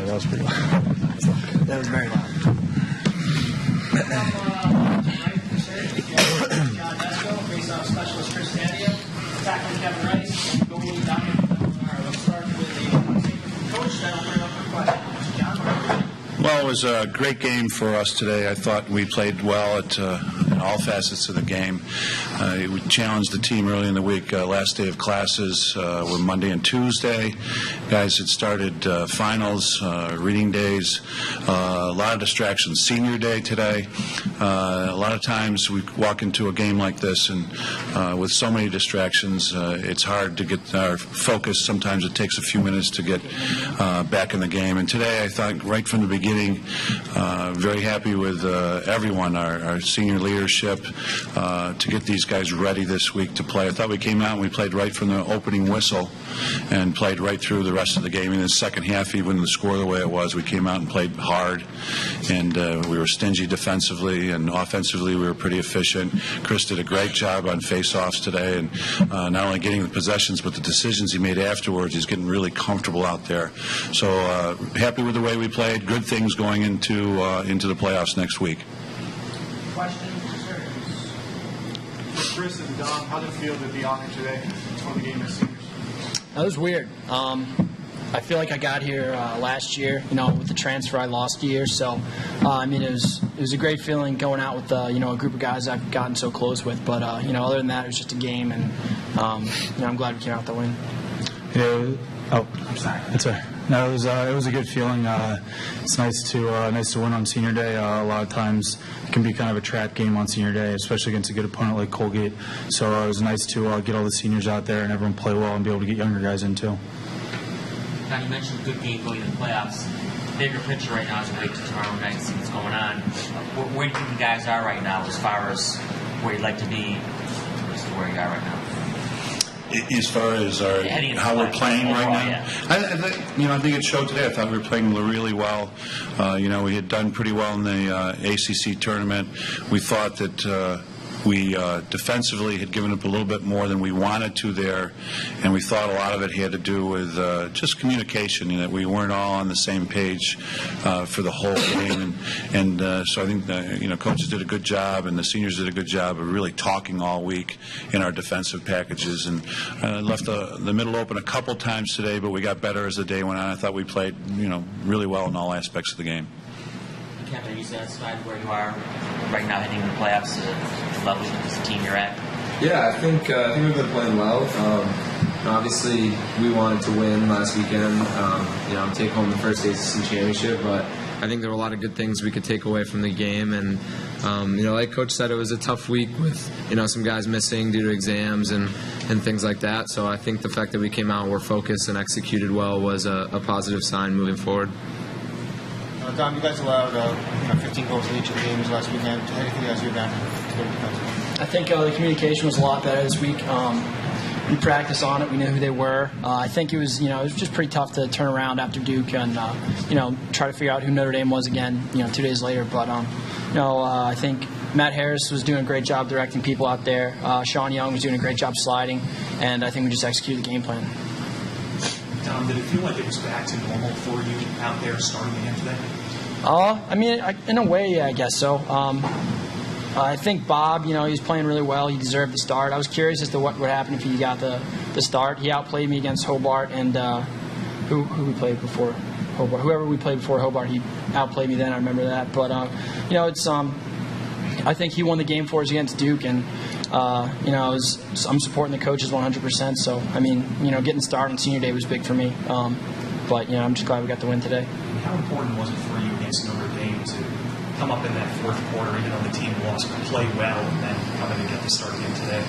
that was pretty loud. That was very loud. John Desko, face-off specialist Chris Daddio, tackling Kevin Rice, and goalie Dominic Lamolinara. Let's start with a statement from Coach, then I'll bring up for questions. John? Well, it was a great game for us today. I thought we played well at in all facets of the game. We challenged the team early in the week. Last day of classes were Monday and Tuesday. Guys had started finals, reading days, a lot of distractions. Senior day today. A lot of times we walk into a game like this, and with so many distractions, it's hard to get our focus. Sometimes it takes a few minutes to get back in the game. And today, I thought right from the beginning, very happy with everyone, our senior leadership, to get these guys ready this week to play. I thought we came out and we played right from the opening whistle and played right through the rest of the game. In the second half, even the score the way it was, we came out and played hard, and we were stingy defensively, and offensively we were pretty efficient. Chris did a great job on face-offs today, and not only getting the possessions, but the decisions he made afterwards. He's getting really comfortable out there. So happy with the way we played. Good things going into the playoffs next week. Questions? Chris and Dom, how did it feel to be honored today for the game as seniors? That was weird. I feel like I got here last year, with the transfer I lost a year. So, it was a great feeling going out with, a group of guys I've gotten so close with. But, other than that, it was just a game, and, I'm glad we came out to win. I'm sorry. That's all right. No, it was a good feeling. It's nice to win on Senior Day. A lot of times it can be kind of a trap game on Senior Day, especially against a good opponent like Colgate. So it was nice to get all the seniors out there and everyone play well and be able to get younger guys in too. Now, you mentioned a good game going to the playoffs. Bigger picture right now is wait to tomorrow night and see what's going on. Where do you think you guys are right now as far as where you'd like to be versus where you are right now? As far as how we're playing right now, yeah. I think it showed today. I thought we were playing really well. We had done pretty well in the ACC tournament. We thought that we defensively had given up a little bit more than we wanted to there, and we thought a lot of it had to do with just communication, that we weren't all on the same page for the whole game. And so I think coaches did a good job, and the seniors did a good job of really talking all week in our defensive packages, and left the middle open a couple times today, but we got better as the day went on. I thought we played really well in all aspects of the game. Kevin, are you satisfied where you are right now heading into the playoffs, the level of the team you're at? Yeah, I think we've been playing well. Obviously, we wanted to win last weekend, take home the first ACC championship, but I think there were a lot of good things we could take away from the game. And, like Coach said, it was a tough week with, some guys missing due to exams and things like that. So I think the fact that we came out and were focused and executed well was a positive sign moving forward. Dom, you guys allowed 15 goals in each of the games last weekend. Anything you guys do down to go defense? I think the communication was a lot better this week. We practiced on it. We knew who they were. I think it was just pretty tough to turn around after Duke and, try to figure out who Notre Dame was again, 2 days later. But, I think Matt Harris was doing a great job directing people out there. Sean Young was doing a great job sliding. And I think we just executed the game plan. Dom, did it feel like it was back to normal for you out there starting the game today? In a way, yeah, I guess so. I think Bob, he's playing really well. He deserved the start. I was curious as to what would happen if he got the start. He outplayed me against Hobart, and who we played before Hobart. Whoever we played before Hobart, he outplayed me then. I remember that. But it's I think he won the game for us against Duke, and I'm supporting the coaches 100%. So getting started on Senior Day was big for me. But I'm just glad we got the win today. How important was it for you against Notre Dame to come up in that fourth quarter, even though the team lost, but play well, and then come in and get the start again today?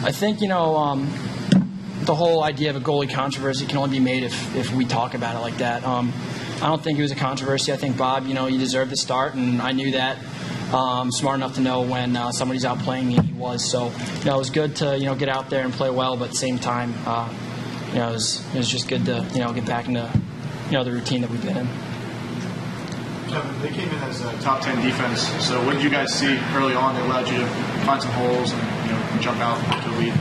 I think the whole idea of a goalie controversy can only be made if we talk about it like that. I don't think it was a controversy. I think Bob, he deserved the start, and I knew that. I'm smart enough to know when somebody's outplaying me, and he was. So, it was good to get out there and play well, but at the same time, it was just good to get back into the routine that we've been in. Kevin, they came in as a top 10 defense. So what did you guys see early on that allowed you to find some holes and jump out to the lead?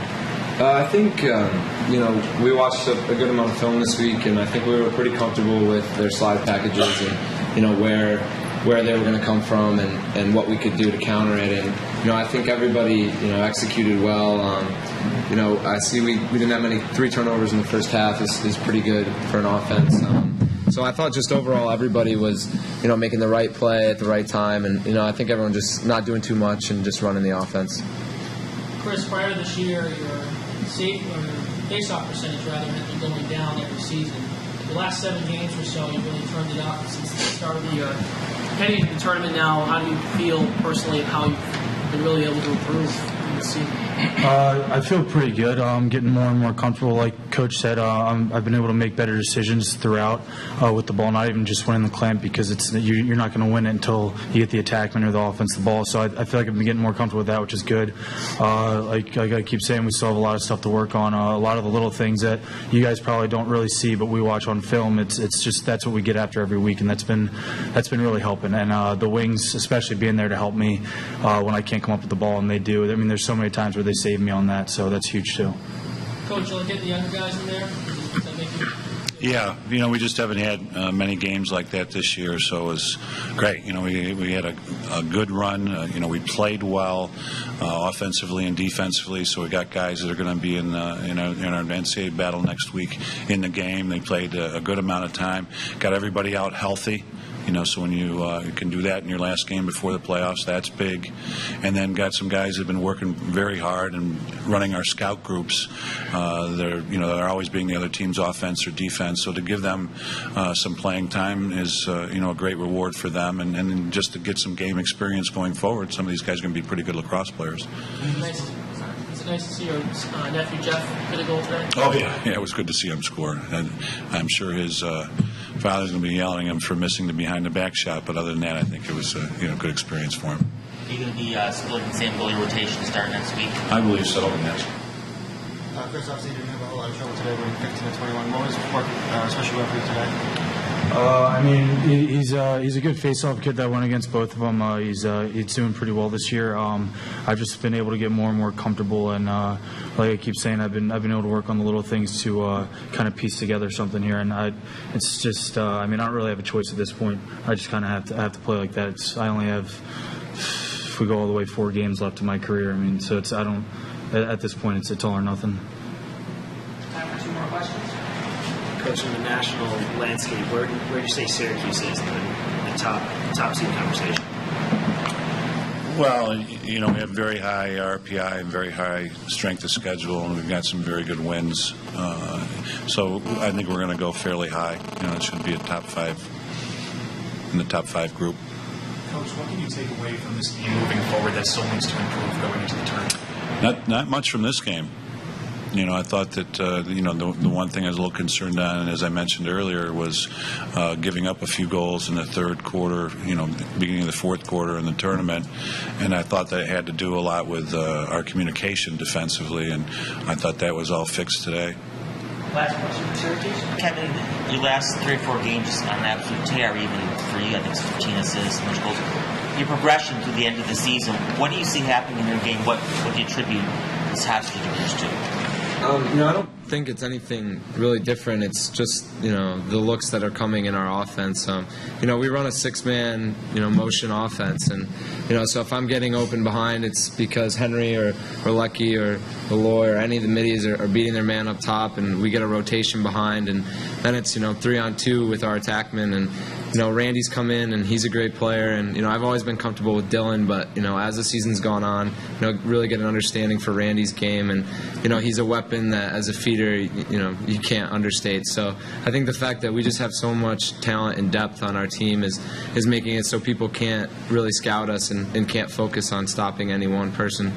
I think we watched a good amount of film this week, and I think we were pretty comfortable with their slide packages and where they were going to come from and what we could do to counter it. And I think everybody executed well. I see we didn't have many 3 turnovers in the first half. Is pretty good for an offense. So I thought just overall everybody was making the right play at the right time, and I think everyone just not doing too much and just running the offense. Chris, prior to this year, your face-off percentage had been going down every season. The last 7 games or so, you really turned it up since the start of the year. Heading into the tournament now, how do you feel personally, and how you've been really able to improve in the season? I feel pretty good. I'm getting more and more comfortable. Like Coach said, I've been able to make better decisions throughout with the ball, not even just winning the clamp, because you're not going to win it until you get the attackman or the offense the ball. So I feel like I've been getting more comfortable with that, which is good. Like I keep saying, we still have a lot of stuff to work on. A lot of the little things that you guys probably don't really see, but we watch on film. It's just that's what we get after every week, and that's been really helping. And the wings, especially being there to help me when I can't come up with the ball, and they do. I mean, there's so many times where they save me on that, so that's huge too. Coach, you'll get the younger guys in there? Does that make you... Yeah, we just haven't had many games like that this year, so it was great. We had a good run. We played well offensively and defensively, so we got guys that are going to be in our NCAA battle next week in the game. They played a good amount of time, got everybody out healthy. So when you can do that in your last game before the playoffs, that's big. And then got some guys that have been working very hard and running our scout groups. They're always being the other team's offense or defense. So to give them some playing time is a great reward for them, and just to get some game experience going forward. Some of these guys are going to be pretty good lacrosse players. Is it nice to see your nephew Jeff get a goal today? Oh yeah, it was good to see him score. And I'm sure his father's going to be yelling at him for missing the behind-the-back shot, but other than that, I think it was a good experience for him. Are you going to be splitting the same goalie rotation start next week? I believe so. Yes. Chris, obviously you didn't have a whole lot of trouble today, winning 15-21. What was working, especially well for you today? I mean, he's a good face-off kid that went against both of them. He's doing pretty well this year. I've just been able to get more and more comfortable, and like I keep saying, I've been able to work on the little things to kind of piece together something here. And it's just I don't really have a choice at this point. I just kind of have to play like that. I only have, if we go all the way, 4 games left in my career. So at this point it's all or nothing. Time for 2 more questions. Coach, in the national landscape, where do you say Syracuse is in the top seed conversation? Well, we have very high RPI and very high strength of schedule, and we've got some very good wins. So I think we're going to go fairly high. It should be a top 5 in the top 5 group. Coach, what can you take away from this game moving forward that still needs to improve going into the tournament? Not much from this game. I thought that, the one thing I was a little concerned on, and as I mentioned earlier, was giving up a few goals in the third quarter, beginning of the fourth quarter in the tournament. And I thought that it had to do a lot with our communication defensively, and I thought that was all fixed today. Last question for Syracuse. Kevin, your last 3 or 4 games on an absolute tear, even for you, I think it's 15 assists, much goals. Your progression to the end of the season, what do you see happening in your game? What do you attribute this hostage to? I don't think it's anything really different. It's just, the looks that are coming in our offense. We run a 6-man, motion offense. And, so if I'm getting open behind, it's because Henry or Lecky or Malloy or any of the middies are beating their man up top, and we get a rotation behind. And then it's, 3-on-2 with our attackmen. And, Randy's come in, and he's a great player. And, I've always been comfortable with Dylan, but, as the season's gone on, really get an understanding for Randy's game. And, he's a weapon that, as a feeder, you can't understate. So I think the fact that we just have so much talent and depth on our team is making it so people can't really scout us and can't focus on stopping any one person.